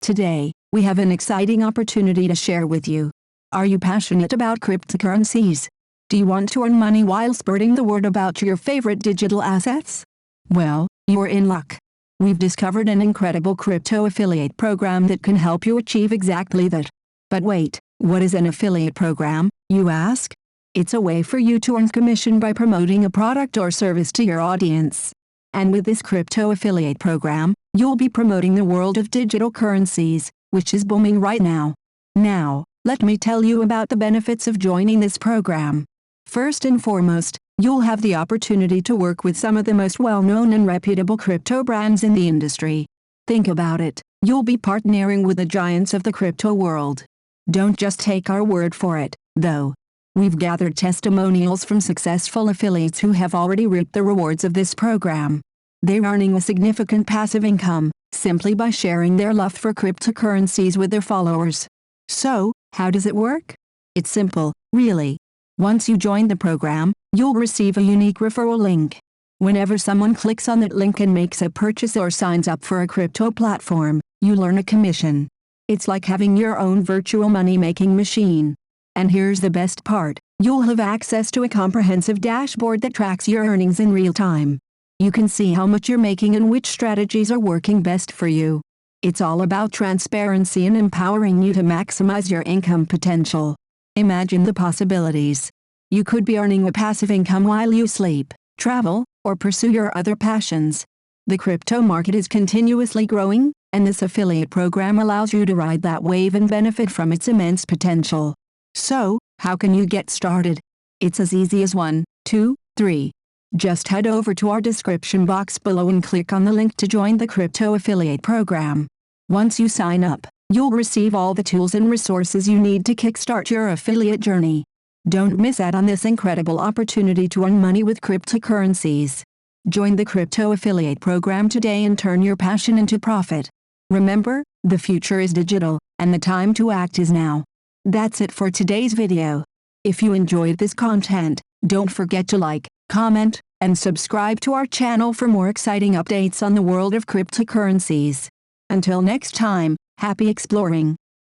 Today, we have an exciting opportunity to share with you. Are you passionate about cryptocurrencies? Do you want to earn money while spreading the word about your favorite digital assets? Well, you're in luck. We've discovered an incredible crypto affiliate program that can help you achieve exactly that. But wait, what is an affiliate program, you ask? It's a way for you to earn commission by promoting a product or service to your audience. And with this crypto affiliate program, you'll be promoting the world of digital currencies, which is booming right now. Now, let me tell you about the benefits of joining this program. First and foremost, you'll have the opportunity to work with some of the most well-known and reputable crypto brands in the industry. Think about it, you'll be partnering with the giants of the crypto world. Don't just take our word for it, though. We've gathered testimonials from successful affiliates who have already reaped the rewards of this program. They're earning a significant passive income, simply by sharing their love for cryptocurrencies with their followers. So, how does it work? It's simple, really. Once you join the program, you'll receive a unique referral link. Whenever someone clicks on that link and makes a purchase or signs up for a crypto platform, you earn a commission. It's like having your own virtual money-making machine. And here's the best part, you'll have access to a comprehensive dashboard that tracks your earnings in real time. You can see how much you're making and which strategies are working best for you. It's all about transparency and empowering you to maximize your income potential. Imagine the possibilities. You could be earning a passive income while you sleep, travel, or pursue your other passions. The crypto market is continuously growing, and this affiliate program allows you to ride that wave and benefit from its immense potential. So, how can you get started? It's as easy as 1, 2, 3. Just head over to our description box below and click on the link to join the crypto affiliate program. Once you sign up, you'll receive all the tools and resources you need to kickstart your affiliate journey. Don't miss out on this incredible opportunity to earn money with cryptocurrencies. Join the crypto affiliate program today and turn your passion into profit. Remember, the future is digital, and the time to act is now. That's it for today's video. If you enjoyed this content, don't forget to like, comment, and subscribe to our channel for more exciting updates on the world of cryptocurrencies. Until next time, happy exploring!